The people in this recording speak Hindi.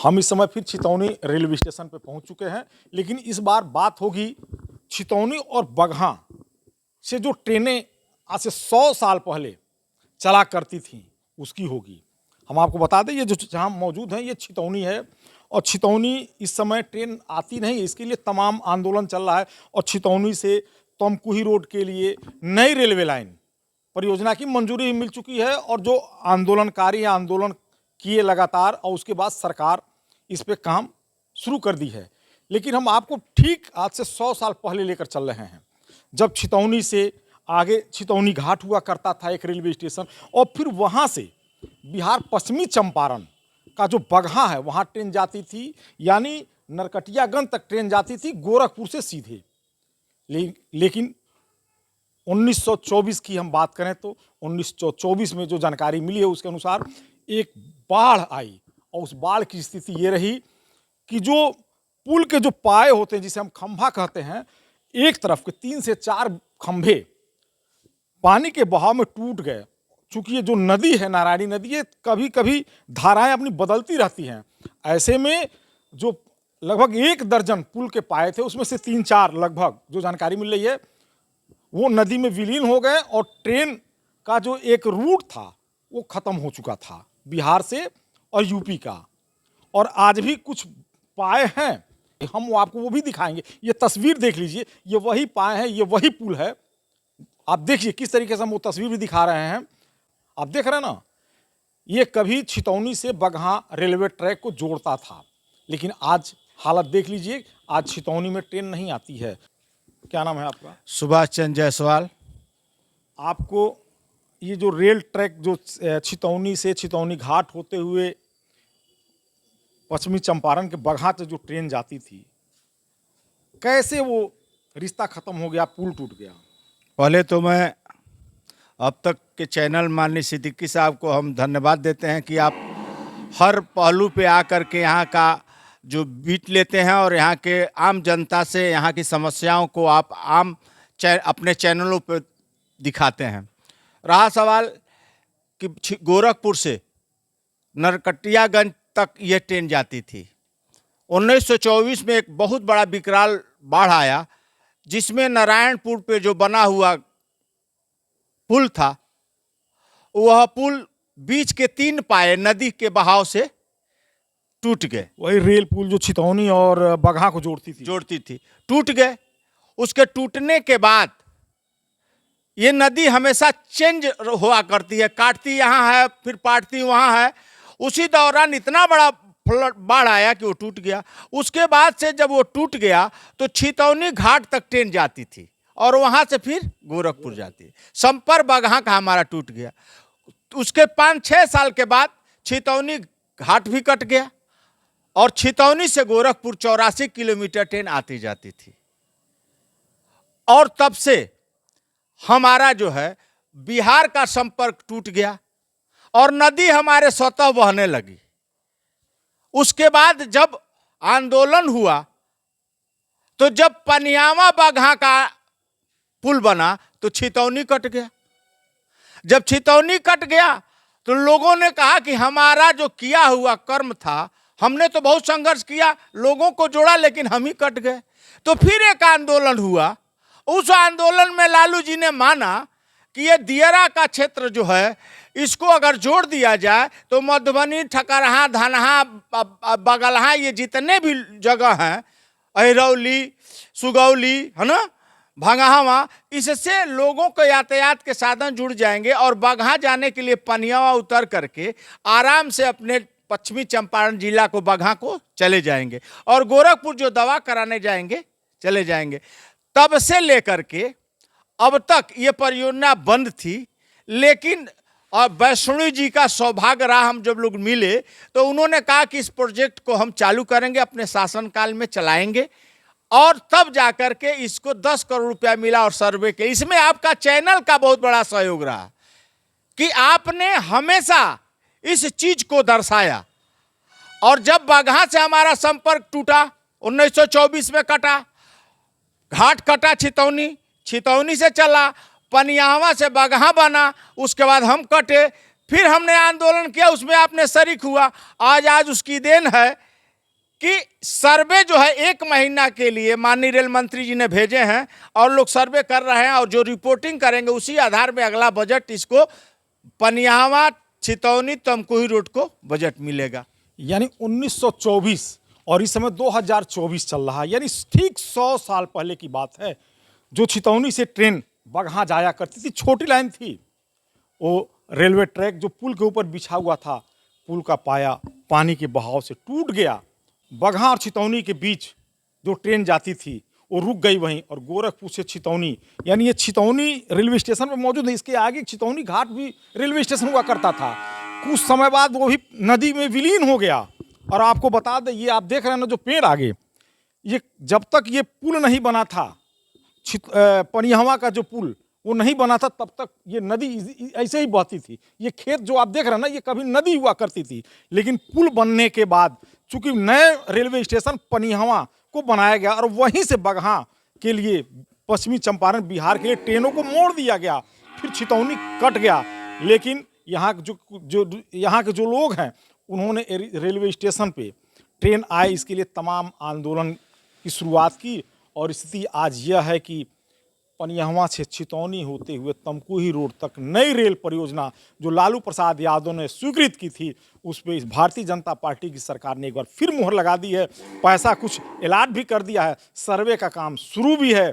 हम इस समय फिर छितौनी रेलवे स्टेशन पे पहुंच चुके हैं, लेकिन इस बार बात होगी छितौनी और बगहा से जो ट्रेनें आज से 100 साल पहले चला करती थी उसकी होगी। हम आपको बता दें, ये जो जहाँ मौजूद हैं ये छितौनी है, और छितौनी इस समय ट्रेन आती नहीं, इसके लिए तमाम आंदोलन चल रहा है। और छितौनी से तमकुही रोड के लिए नई रेलवे लाइन परियोजना की मंजूरी मिल चुकी है, और जो आंदोलनकारी आंदोलन किए लगातार, और उसके बाद सरकार इस पे काम शुरू कर दी है। लेकिन हम आपको ठीक आज से 100 साल पहले लेकर चल रहे हैं, जब छितौनी से आगे छितौनी घाट हुआ करता था एक रेलवे स्टेशन, और फिर वहाँ से बिहार पश्चिमी चंपारण का जो बगहा है वहाँ ट्रेन जाती थी, यानी नरकटियागंज तक ट्रेन जाती थी गोरखपुर से सीधे। लेकिन 1924 की हम बात करें तो 1924 में जो जानकारी मिली है उसके अनुसार एक बाढ़ आई, और उस बाढ़ की स्थिति ये रही कि जो पुल के जो पाए होते हैं जिसे हम खंभा कहते हैं, एक तरफ के 3 से 4 खंभे पानी के बहाव में टूट गए। चूंकि ये जो नदी है नारायणी नदी, ये कभी कभी धाराएं अपनी बदलती रहती हैं। ऐसे में जो लगभग 1 दर्जन पुल के पाए थे उसमें से 3-4 लगभग जो जानकारी मिल रही है वो नदी में विलीन हो गए, और ट्रेन का जो एक रूट था वो खत्म हो चुका था बिहार से और यूपी का। और आज भी कुछ पाए हैं, हम आपको वो भी दिखाएंगे। ये तस्वीर देख लीजिए, ये वही पाए हैं, ये वही पुल है। आप देखिए किस तरीके से हम वो तस्वीर भी दिखा रहे हैं। आप देख रहे हैं ना, ये कभी छितौनी से बगहा रेलवे ट्रैक को जोड़ता था, लेकिन आज हालत देख लीजिए, आज छितौनी में ट्रेन नहीं आती है। क्या नाम है आपका? सुभाष चंद्र जायसवाल। आपको ये जो रेल ट्रैक जो छितौनी से छितौनी घाट होते हुए पश्चिमी चंपारण के बगहा से जो ट्रेन जाती थी, कैसे वो रिश्ता खत्म हो गया, पुल टूट गया? पहले तो मैं अब तक के चैनल माननीय सिद्दीकी साहब को हम धन्यवाद देते हैं कि आप हर पहलू पे आकर के यहाँ का जो बीट लेते हैं और यहाँ के आम जनता से यहाँ की समस्याओं को आप अपने चैनलों पे दिखाते हैं। रहा सवाल कि गोरखपुर से नरकटियागंज तक ये ट्रेन जाती थी। 1924 में एक बहुत बड़ा विकराल बाढ़ आया, जिसमें नारायणपुर पे जो बना हुआ पुल था, वह पुल बीच के 3 पाए नदी के बहाव से टूट गए। वही रेल पुल जो छितौनी और बगहा को जोड़ती थी टूट गए। उसके टूटने के बाद ये नदी हमेशा चेंज हुआ करती है, काटती यहाँ है फिर पाटती वहाँ है। उसी दौरान इतना बड़ा बाढ़ आया कि वो टूट गया। उसके बाद से जब वो टूट गया तो छितौनी घाट तक ट्रेन जाती थी और वहाँ से फिर गोरखपुर जाती है। संपर्क बगहा का हमारा टूट गया। उसके 5-6 साल के बाद छितौनी घाट भी कट गया, और छितौनी से गोरखपुर 84 किलोमीटर ट्रेन आती जाती थी। और तब से हमारा जो है बिहार का संपर्क टूट गया और नदी हमारे स्वतः बहने लगी। उसके बाद जब आंदोलन हुआ तो जब पनियावा बगहा का पुल बना तो छितौनी कट गया। जब छितौनी कट गया तो लोगों ने कहा कि हमारा जो किया हुआ कर्म था, हमने तो बहुत संघर्ष किया, लोगों को जोड़ा, लेकिन हम ही कट गए। तो फिर एक आंदोलन हुआ। उस आंदोलन में लालू जी ने माना कि ये दियरा का क्षेत्र जो है, इसको अगर जोड़ दिया जाए तो मधुबनी, ठकरहा, धनहा, बगलहा, ये जितने भी जगह हैं, अहिरौली, सुगौली, है ना, भंगहावा, इससे लोगों को यातायात के साधन जुड़ जाएंगे और बगहा जाने के लिए पनियावा उतर करके आराम से अपने पश्चिमी चंपारण जिला को बगहा को चले जाएंगे, और गोरखपुर जो दवा कराने जाएंगे चले जाएंगे। तब से लेकर के अब तक ये परियोजना बंद थी। लेकिन और वैष्णो जी का सौभाग्य रहा, हम जब लोग मिले तो उन्होंने कहा कि इस प्रोजेक्ट को हम चालू करेंगे, अपने शासनकाल में चलाएंगे, और तब जाकर के इसको 10 करोड़ रुपया मिला और सर्वे के। इसमें आपका चैनल का बहुत बड़ा सहयोग रहा कि आपने हमेशा इस चीज को दर्शाया। और जब बगहा से हमारा संपर्क टूटा, 1924 में कटा, घाट कटा छितौनी, छितौनी से चला, पनियावा से बगहा बना, उसके बाद हम कटे, फिर हमने आंदोलन किया, उसमें आपने शरीक हुआ। आज उसकी देन है कि सर्वे जो है 1 महीना के लिए माननीय रेल मंत्री जी ने भेजे हैं और लोग सर्वे कर रहे हैं और जो रिपोर्टिंग करेंगे उसी आधार में अगला बजट इसको पनियावा छितौनी तमकुही रोड को बजट मिलेगा। यानी 1924 और इस समय 2024 चल रहा है, यानी ठीक 100 साल पहले की बात है। जो छितौनी से ट्रेन बगहा जाया करती थी, छोटी लाइन थी, वो रेलवे ट्रैक जो पुल के ऊपर बिछा हुआ था, पुल का पाया पानी के बहाव से टूट गया। बगहा और छितौनी के बीच जो ट्रेन जाती थी वो रुक गई वहीं, और गोरखपुर से छितौनी, यानी ये छितौनी रेलवे स्टेशन पर मौजूद है। इसके आगे छितौनी घाट भी रेलवे स्टेशन हुआ करता था। कुछ समय बाद वो भी नदी में विलीन हो गया। और आपको बता दें, ये आप देख रहे हैं ना जो पेड़ आगे, ये जब तक ये पुल नहीं बना था, पनिहवा का जो पुल वो नहीं बना था, तब तक ये नदी ऐसे ही बहती थी। ये खेत जो आप देख रहे हैं ना, ये कभी नदी हुआ करती थी। लेकिन पुल बनने के बाद चूंकि नए रेलवे स्टेशन पनिहवा को बनाया गया और वहीं से बगहा के लिए, पश्चिमी चंपारण बिहार के लिए ट्रेनों को मोड़ दिया गया, फिर छितौनी कट गया। लेकिन यहाँ के जो लोग हैं, उन्होंने रेलवे स्टेशन पे ट्रेन आए इसके लिए तमाम आंदोलन की शुरुआत की, और स्थिति आज यह है कि पनियहवा से छितौनी होते हुए तमकुही रोड तक नई रेल परियोजना जो लालू प्रसाद यादव ने स्वीकृत की थी, उस पर भारतीय जनता पार्टी की सरकार ने एक बार फिर मुहर लगा दी है। पैसा कुछ एलाट भी कर दिया है, सर्वे का काम शुरू भी है।